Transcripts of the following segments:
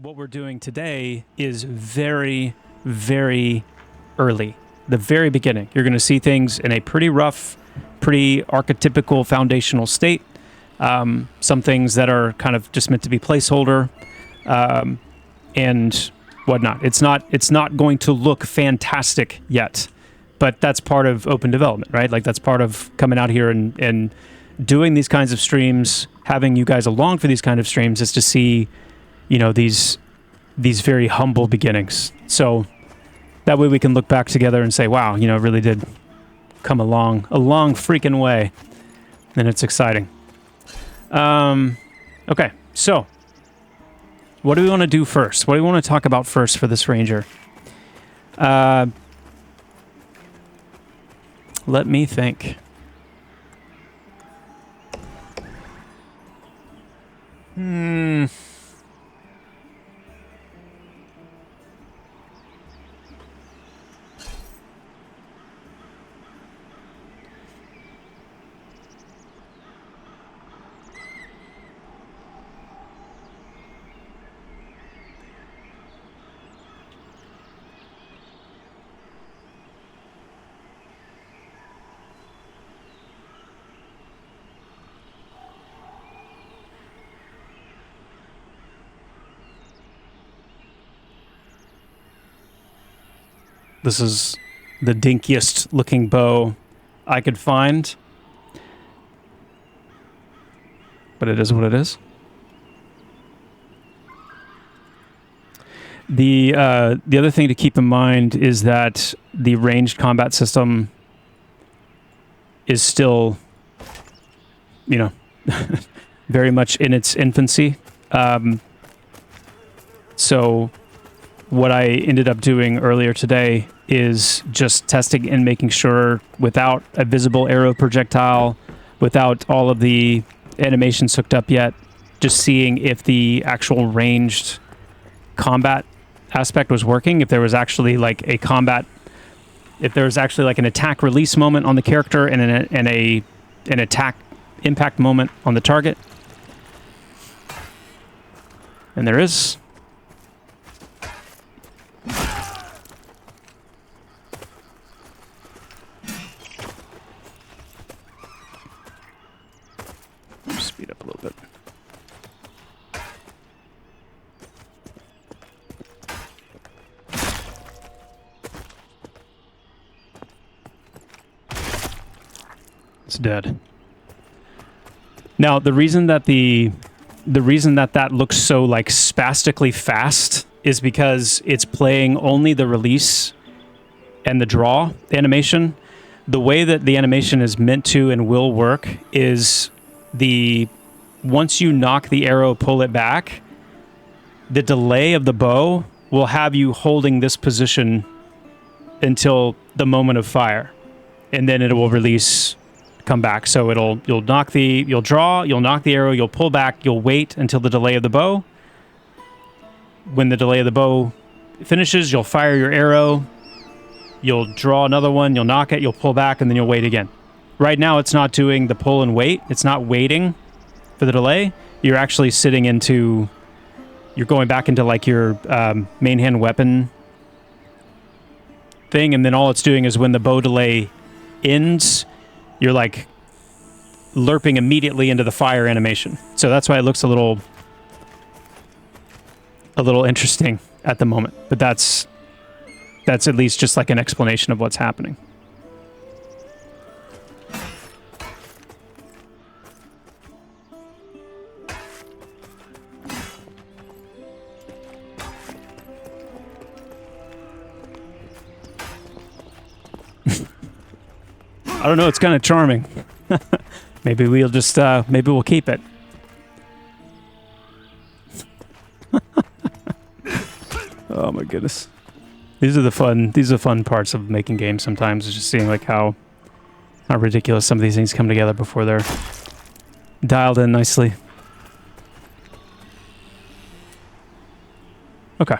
what we're doing today is very, very early. The very beginning. You're going to see things in a pretty rough, pretty archetypical foundational state. Some things that are kind of just meant to be placeholder and whatnot. It's not going to look fantastic yet, but that's part of open development, right? Like that's part of coming out here and doing these kinds of streams, having you guys along for these kind of streams is to see, you know, these very humble beginnings. So that way we can look back together and say, wow, you know, it really did come a long freaking way. And it's exciting. Okay, so what do we want to do first? What do we want to talk about first for this ranger? Let me think. This is the dinkiest looking bow I could find. But it is what it is. The other thing to keep in mind is that the ranged combat system is still, you know, very much in its infancy. So what I ended up doing earlier today is just testing and making sure without a visible arrow projectile, without all of the animations hooked up yet, just seeing if the actual ranged combat aspect was working, if there was actually like a combat, if there was actually like an attack release moment on the character and an attack impact moment on the target. And there is. Speed up a little bit. It's dead. Now, the reason that that looks so like spastically fast is because it's playing only the release and the draw animation. The way that the animation is meant to and will work is once you knock the arrow, pull it back, the delay of the bow will have you holding this position until the moment of fire, and then it will release, come back. So you'll draw, you'll knock the arrow, you'll pull back, you'll wait until the delay of the bow. When the delay of the bow finishes, you'll fire your arrow, you'll draw another one, you'll knock it, you'll pull back, and then you'll wait again. Right now, it's not doing the pull and wait. It's not waiting for the delay. You're actually you're going back into like your main hand weapon thing, and then all it's doing is when the bow delay ends, you're like lerping immediately into the fire animation. So that's why it looks a little interesting at the moment. But that's at least just like an explanation of what's happening. I don't know, it's kind of charming. Maybe we'll just, maybe we'll keep it. Oh my goodness. These are fun parts of making games sometimes, is just seeing like how ridiculous some of these things come together before they're dialed in nicely. Okay.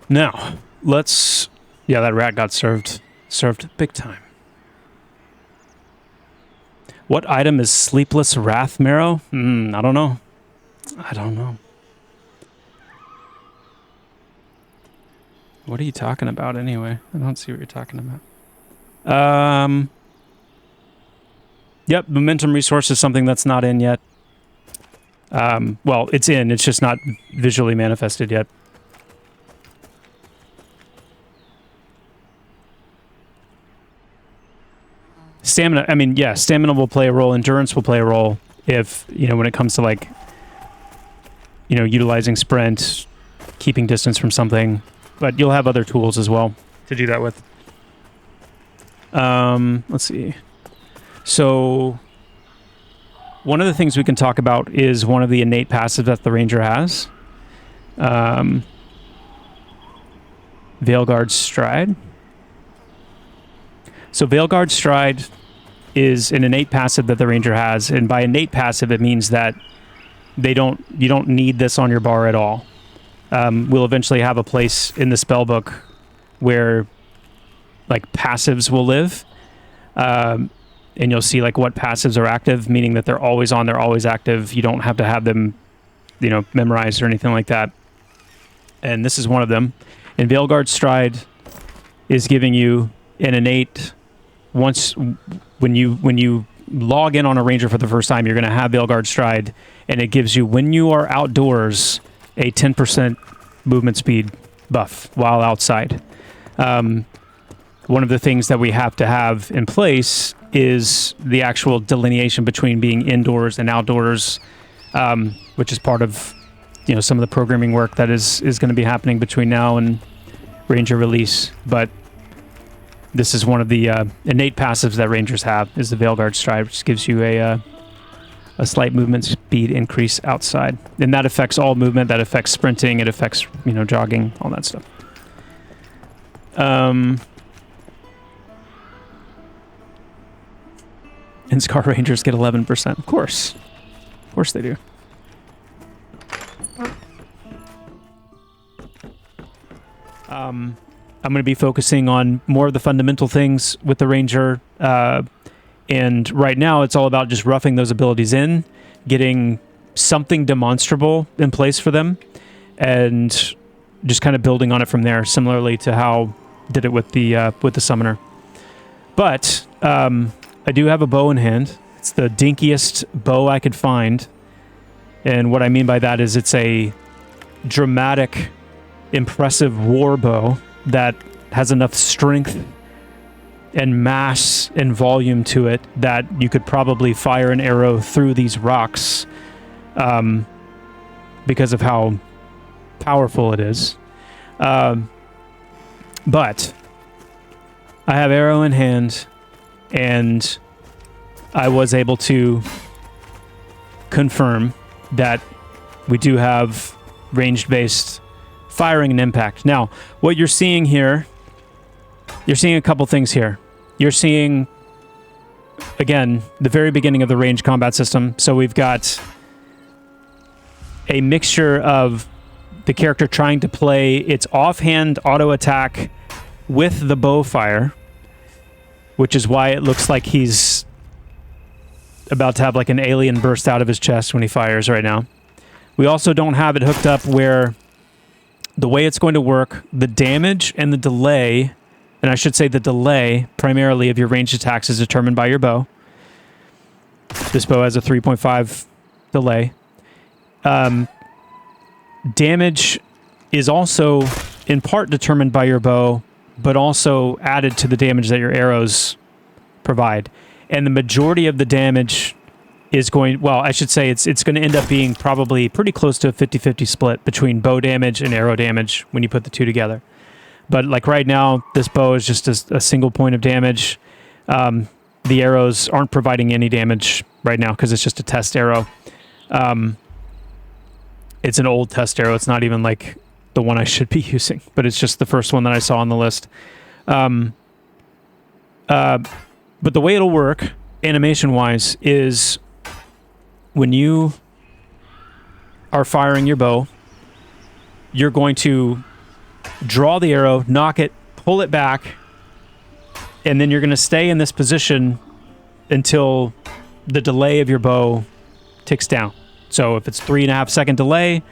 Now, let's... Yeah, that rat got served big time. What item is Sleepless Wrath Marrow? I don't know. I don't know. What are you talking about anyway? I don't see what you're talking about. Yep, momentum resource is something that's not in yet. Well, it's in, it's just not visually manifested yet. Stamina, I mean, yeah, stamina will play a role, endurance will play a role if, you know, when it comes to like, you know, utilizing sprint, keeping distance from something, but you'll have other tools as well to do that with. Let's see. So one of the things we can talk about is one of the innate passives that the ranger has. Veilguard Stride. So Veilguard Stride is an innate passive that the ranger has, and by innate passive it means that you don't need this on your bar at all. We'll eventually have a place in the spellbook where like passives will live, and you'll see like what passives are active, meaning that they're always on, they're always active. You don't have to have them, you know, memorized or anything like that. And this is one of them. And Veilguard Stride is giving you an innate. When you log in on a ranger for the first time, you're going to have Veilguard Stride, and it gives you, when you are outdoors, a 10% movement speed buff while outside. One of the things that we have to have in place is the actual delineation between being indoors and outdoors, which is part of, you know, some of the programming work that is going to be happening between now and ranger release. But this is one of the innate passives that rangers have, is the Veilguard Stride, which gives you a slight movement speed increase outside. And that affects all movement. That affects sprinting. It affects, you know, jogging, all that stuff. And Scar Rangers get 11%. Of course. Of course they do. I'm going to be focusing on more of the fundamental things with the ranger. And right now it's all about just roughing those abilities in, getting something demonstrable in place for them, and just kind of building on it from there, similarly to how I did it with the summoner. But I do have a bow in hand. It's the dinkiest bow I could find. And what I mean by that is it's a dramatic, impressive war bow that has enough strength and mass and volume to it that you could probably fire an arrow through these rocks, because of how powerful it is. But I have arrow in hand, and I was able to confirm that we do have ranged-based firing and impact. Now, what you're seeing here, you're seeing a couple things here. You're seeing, again, the very beginning of the range combat system. So we've got a mixture of the character trying to play its offhand auto attack with the bow fire, which is why it looks like he's about to have like an alien burst out of his chest when he fires right now. We also don't have it hooked up where the way it's going to work, the damage and the delay, and I should say the delay primarily of your ranged attacks is determined by your bow. This bow has a 3.5 delay. Damage is also in part determined by your bow, but also added to the damage that your arrows provide. And the majority of the damage is going, well, I should say it's going to end up being probably pretty close to a 50-50 split between bow damage and arrow damage when you put the two together. But like right now, this bow is just a single point of damage. The arrows aren't providing any damage right now because it's just a test arrow. It's an old test arrow. It's not even like the one I should be using, but it's just the first one that I saw on the list. But the way it'll work, animation-wise, is when you are firing your bow, you're going to draw the arrow, knock it, pull it back, and then you're going to stay in this position until the delay of your bow ticks down. So if it's 3.5 second delay,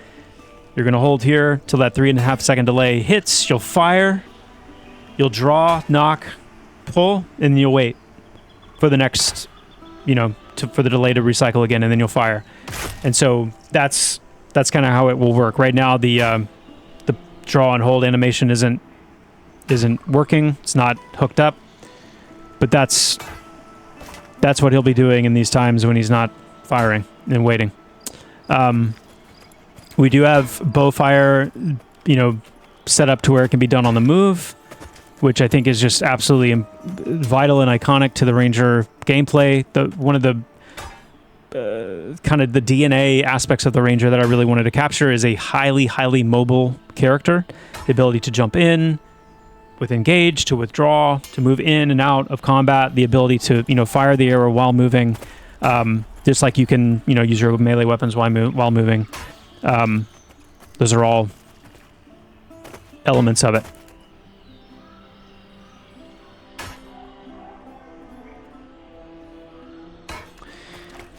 you're going to hold here till that 3.5 second delay hits. You'll fire, you'll draw, knock, pull, and you'll wait for the next, you know, for the delay to recycle again, and then you'll fire. And so that's kind of how it will work. Right now, the draw and hold animation isn't working. It's not hooked up, but that's what he'll be doing in these times when he's not firing and waiting. We do have bow fire, you know, set up to where it can be done on the move, which I think is just absolutely vital and iconic to the Ranger gameplay. One of the kind of the DNA aspects of the Ranger that I really wanted to capture is a highly, highly mobile character. The ability to jump in with engage, to withdraw, to move in and out of combat, the ability to, you know, fire the arrow while moving, just like you can, you know, use your melee weapons while moving. Those are all elements of it.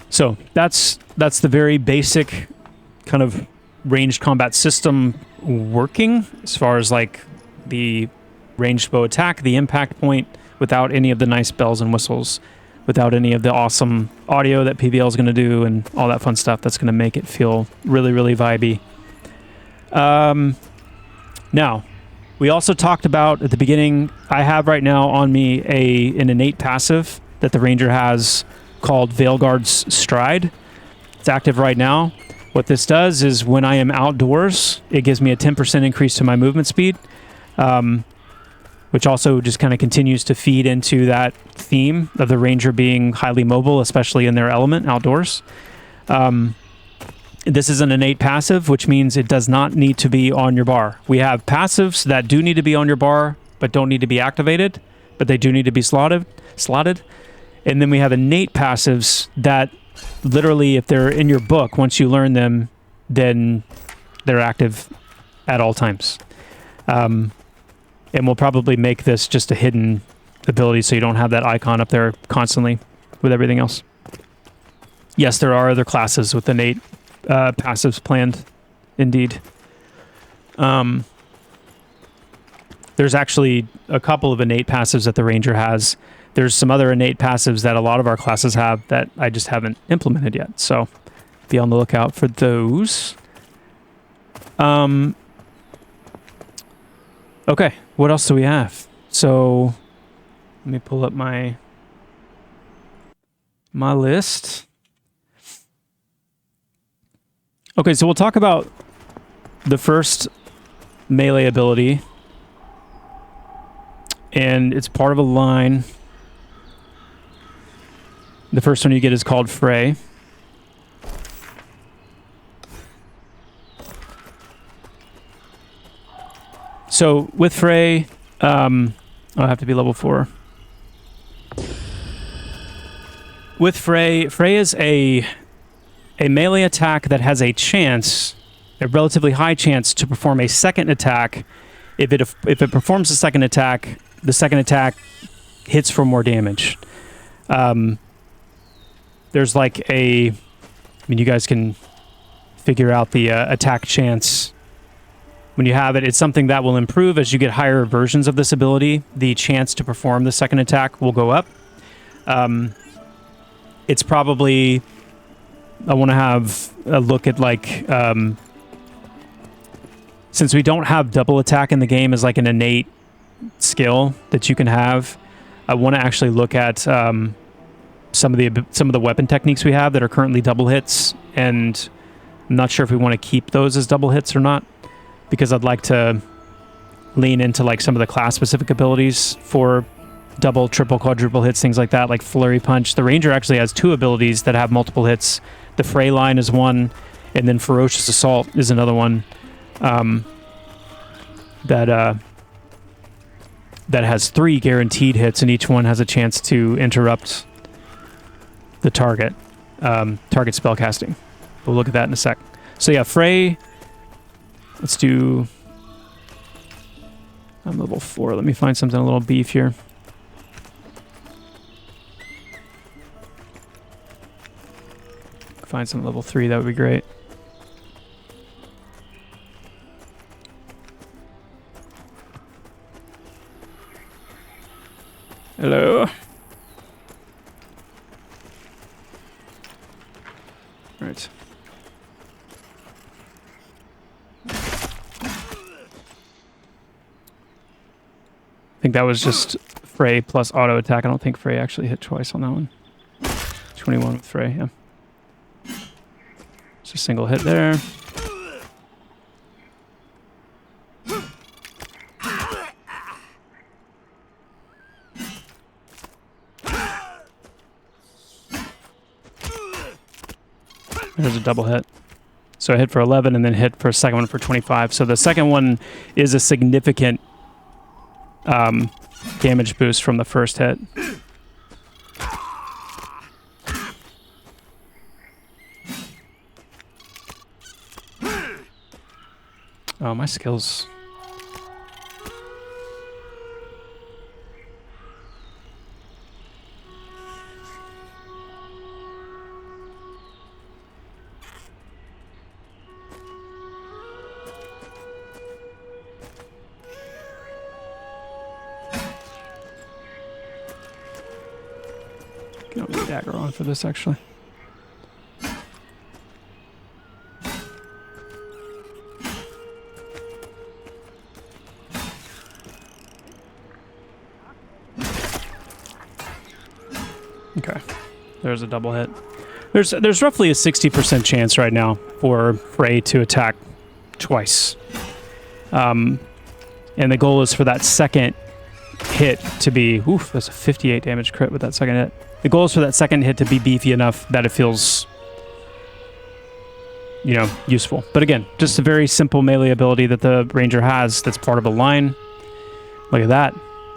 So that's the very basic kind of ranged combat system working, as far as like the ranged bow attack, the impact point, without any of the nice bells and whistles, without any of the awesome audio that PVL is going to do and all that fun stuff that's going to make it feel really, really vibey. Now, we also talked about at the beginning, I have right now on me an innate passive that the Ranger has called Veilguard's Stride. It's active right now. What this does is when I am outdoors, it gives me a 10% increase to my movement speed, which also just kind of continues to feed into that theme of the Ranger being highly mobile, especially in their element outdoors. This is an innate passive, which means it does not need to be on your bar. We have passives that do need to be on your bar, but don't need to be activated, but they do need to be slotted. And then we have innate passives that literally, if they're in your book, once you learn them, then they're active at all times. And we'll probably make this just a hidden ability so you don't have that icon up there constantly with everything else. Yes, there are other classes with innate passives planned, indeed. There's actually a couple of innate passives that the Ranger has. There's some other innate passives that a lot of our classes have that I just haven't implemented yet. So be on the lookout for those. Okay, what else do we have? So let me pull up my list. Okay, so we'll talk about the first melee ability. And it's part of a line. The first one you get is called Fray. So with Fray, I'll have to be level 4. With Fray is a melee attack that has a relatively high chance to perform a second attack. If it performs a second attack, the second attack hits for more damage. There's like you guys can figure out the attack chance when you have it. It's something that will improve as you get higher versions of this ability. The chance to perform the second attack will go up. It's probably, I want to have a look at like, since we don't have double attack in the game as like an innate skill that you can have, I want to actually look at some of the weapon techniques we have that are currently double hits, and I'm not sure if we want to keep those as double hits or not, because I'd like to lean into like some of the class specific abilities for double, triple, quadruple hits, things like that, like Flurry Punch. The Ranger actually has 2 abilities that have multiple hits. The Fray line is one, and then Ferocious Assault is another one that has 3 guaranteed hits, and each one has a chance to interrupt the target spell casting. We'll look at that in a sec. So yeah, Fray, let's do I'm level 4. Let me find something a little beefier. Find some level 3, that would be great. Hello. Right. I think that was just Fray plus auto attack. I don't think Fray actually hit twice on that one. 21 with Fray, yeah. It's a single hit there. There's a double hit. So I hit for 11 and then hit for a second one for 25. So the second one is a significant damage boost from the first hit. Oh, my skills. Get the dagger on for this, actually. Okay, there's a double hit. There's roughly a 60% chance right now for Fray to attack twice. And the goal is for that second hit to be... Oof, that's a 58 damage crit with that second hit. The goal is for that second hit to be beefy enough that it feels, you know, useful. But again, just a very simple melee ability that the ranger has that's part of a line. Look at that.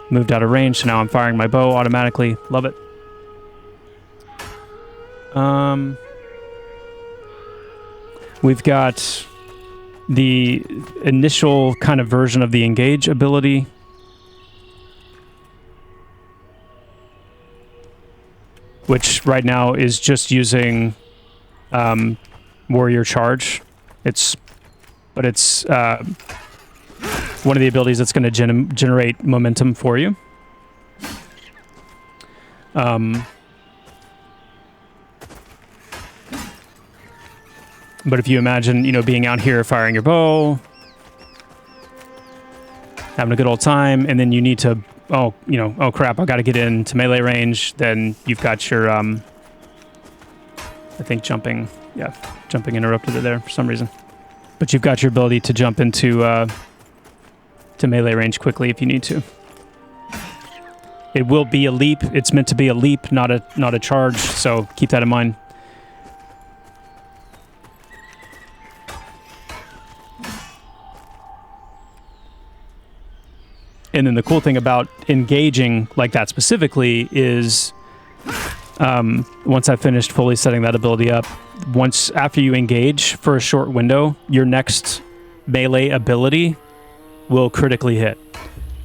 Moved out of range, so now I'm firing my bow automatically. Love it. We've got the initial kind of version of the engage ability. Which right now is just using warrior charge. It's one of the abilities that's going to generate momentum for you. But if you imagine, you know, being out here firing your bow, having a good old time, and then you need to, oh crap, I got to get into melee range, then you've got your, I think jumping interrupted it there for some reason. But you've got your ability to jump into to melee range quickly if you need to. It will be a leap. It's meant to be a leap, not a charge, so keep that in mind. And then the cool thing about engaging like that specifically is once I've finished fully setting that ability up, after you engage for a short window, your next melee ability will critically hit.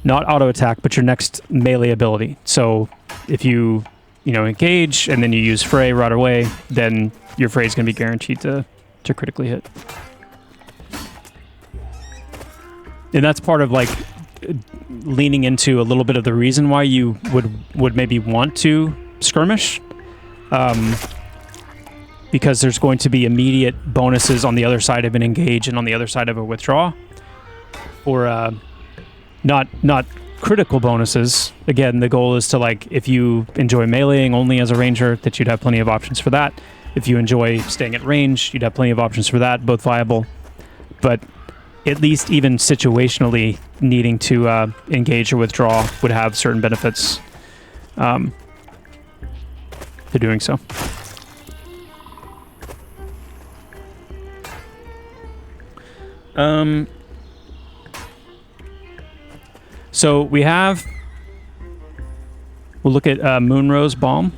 Not auto attack, but your next melee ability. So if you engage and then you use Fray right away, then your Fray is going to be guaranteed to critically hit. And that's part of like leaning into a little bit of the reason why you would maybe want to skirmish, because there's going to be immediate bonuses on the other side of an engage and on the other side of a withdraw, or not critical bonuses. Again, the goal is to, like, if you enjoy meleeing only as a ranger, that you'd have plenty of options for that. If you enjoy staying at range, you'd have plenty of options for that, both viable. But at least even situationally needing to engage or withdraw would have certain benefits to doing so. So we'll look at Moonrose Balm.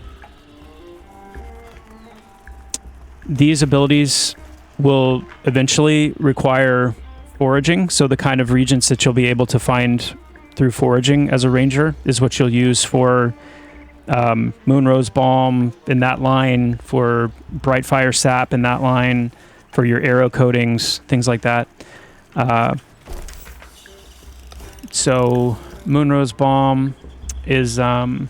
These abilities will eventually require foraging, so the kind of regions that you'll be able to find through foraging as a ranger is what you'll use for Moonrose Balm in that line, for Brightfire Sap in that line, for your arrow coatings, things like that. So Moonrose Balm is level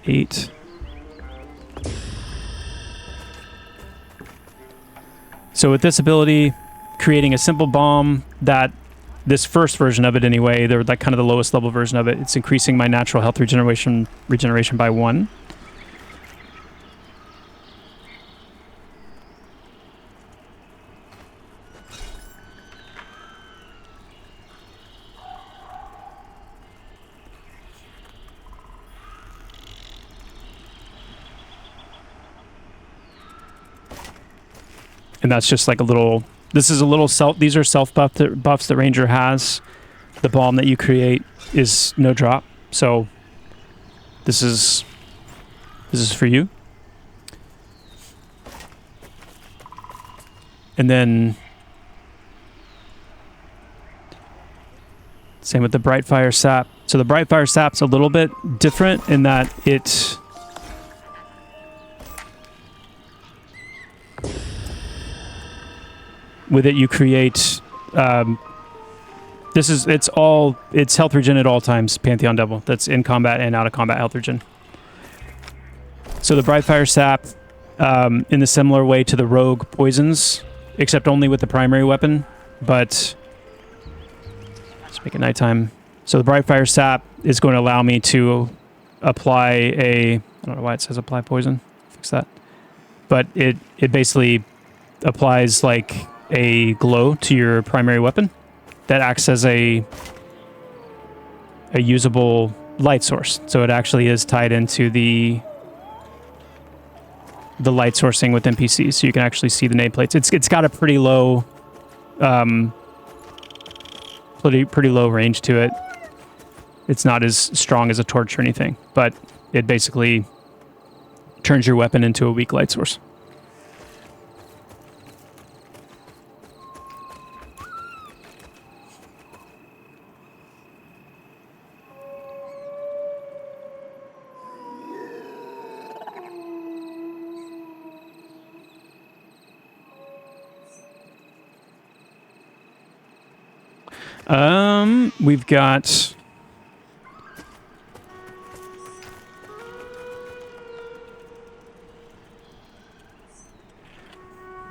8. So with this ability, creating a simple bomb that this first version of it anyway, they're like kind of the lowest level version of it. It's increasing my natural health regeneration by 1. And that's just like a little, this is a little these are self buffs that Ranger has. The bomb that you create is no drop. So this is for you. And then same with the Brightfire Sap. So the Brightfire Sap's a little bit different in that it with it you create it's health regen at all times, Pantheon Devil. That's in combat and out of combat health regen. So the Brightfire Sap, in a similar way to the rogue poisons, except only with the primary weapon, but let's make it nighttime. So the Brightfire Sap is going to allow me to apply I don't know why it says apply poison, fix that. But it basically applies like a glow to your primary weapon that acts as a usable light source. So it actually is tied into the light sourcing with NPCs, so you can actually see the nameplates. It's got a pretty low pretty low range to it. It's not as strong as a torch or anything, but it basically turns your weapon into a weak light source.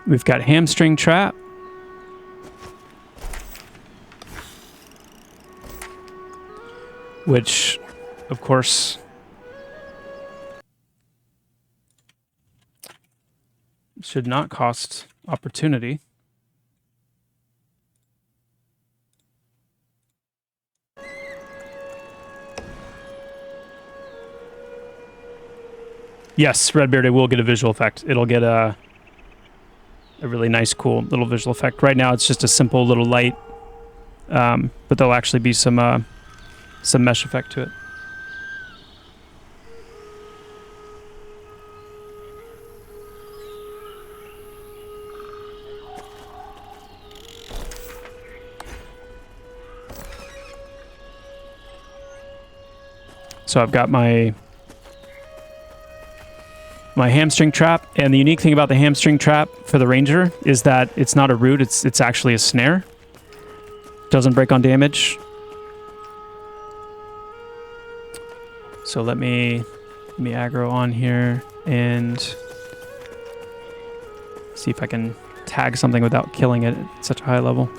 We've got Hamstring Trap. Which, of course, should not cost opportunity. Yes, Redbeard, it will get a visual effect. It'll get a really nice, cool little visual effect. Right now, it's just a simple little light, but there'll actually be some mesh effect to it. So I've got my hamstring trap, and the unique thing about the hamstring trap for the ranger is that it's not a root, it's actually a snare. Doesn't break on damage. So let me aggro on here and see if I can tag something without killing it at such a high level.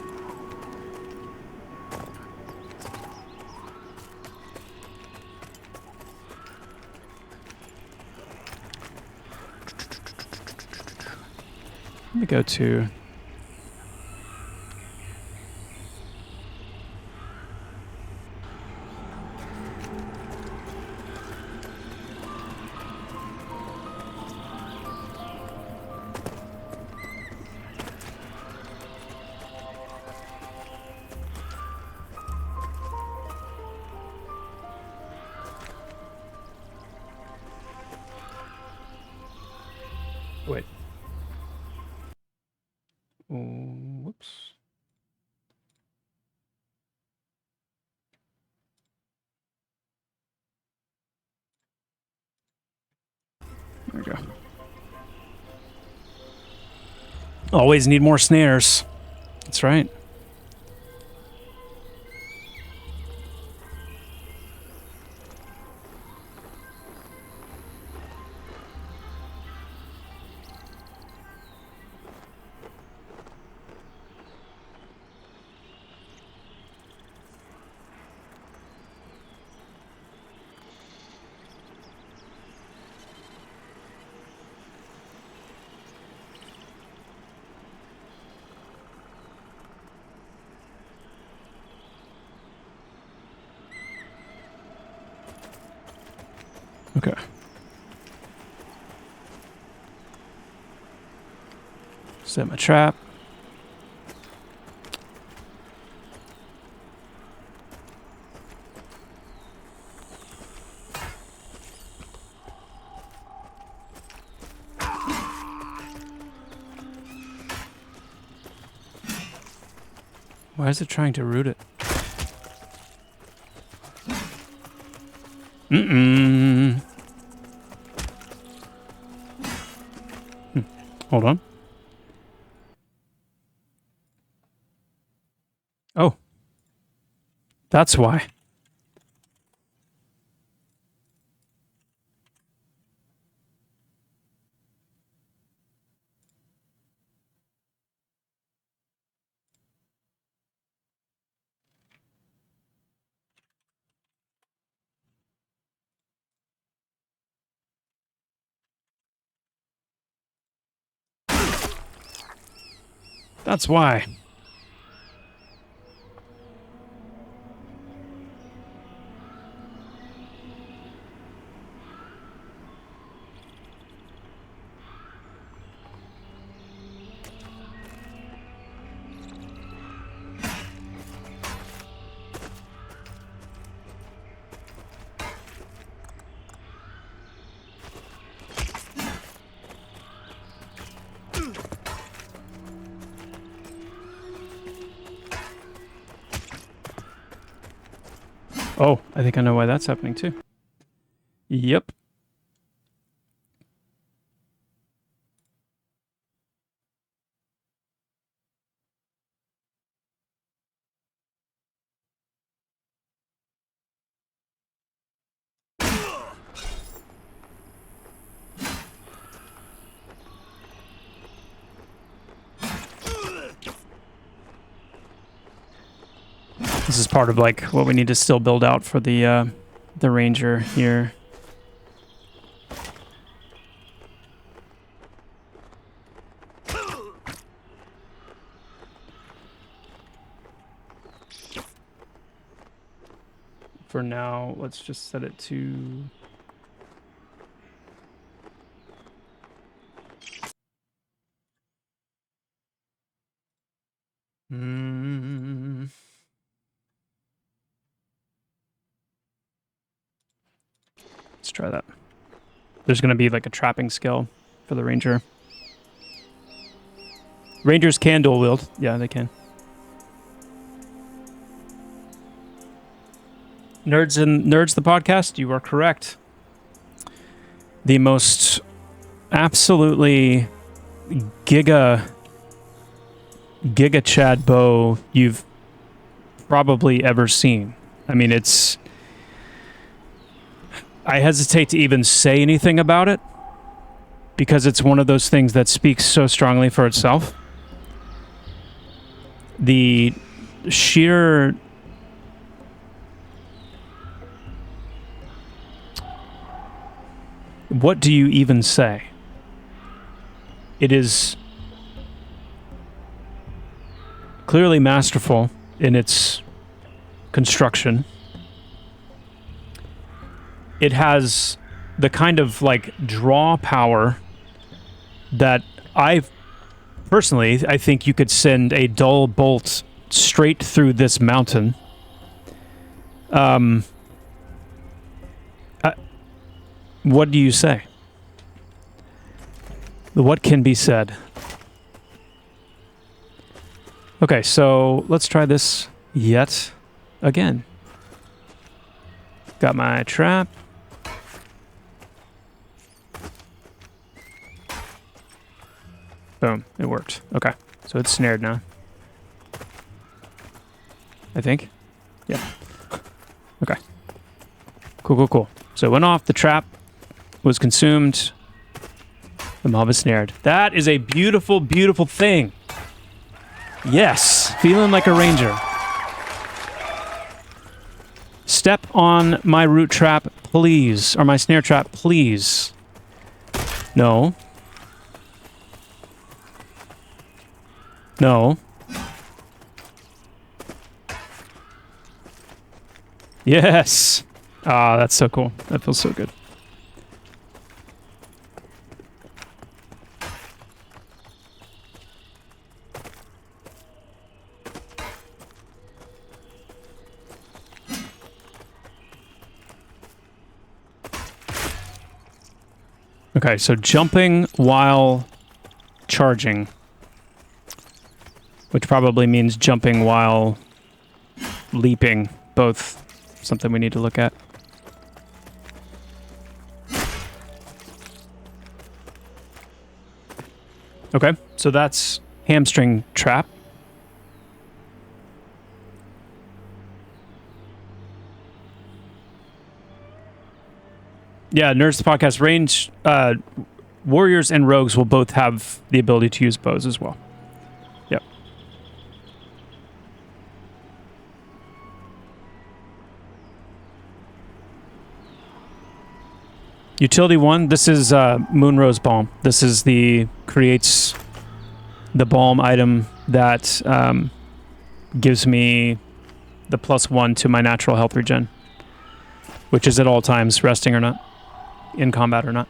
Let me go to... Wait. Whoops. There we go. Always need more snares. That's right. Okay. Set my trap. Why is it trying to root it? Hold on. Oh. That's why. That's why. Oh, I think I know why that's happening too. Yep. This is part of like what we need to still build out for the ranger here. For now, let's just set it to let's try that. There's going to be like a trapping skill for the ranger. Rangers can dual wield. Yeah, they can. Nerds the podcast, you are correct. The most absolutely giga Chad bow you've probably ever seen. I mean, it's... I hesitate to even say anything about it because it's one of those things that speaks so strongly for itself. The sheer... What do you even say? It is clearly masterful in its construction. It has the kind of like draw power that I think you could send a dull bolt straight through this mountain. What do you say? What can be said? Okay, so let's try this yet again. Got my trap. Boom. It worked. Okay. So it's snared now. I think. Yeah. Okay. Cool, cool, cool. So it went off. The trap was consumed. The mob is snared. That is a beautiful, beautiful thing. Yes. Feeling like a ranger. Step on my root trap, please. Or my snare trap, please. No. No. Yes. Ah, that's so cool. That feels so good. Okay, so jumping while charging, which probably means jumping while leaping, both something we need to look at. Okay, so that's hamstring trap. Yeah, Nerds the Podcast range, warriors and rogues will both have the ability to use bows as well. Yep. Utility 1, this is Moonrose Balm. This is creates the balm item that gives me the +1 to my natural health regen, which is at all times, resting or not, in combat or not.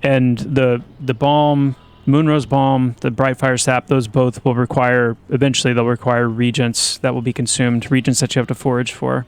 And the balm, Moonrose Balm, the Brightfire Sap, those both will require, eventually they'll require regents that will be consumed, regents that you have to forage for.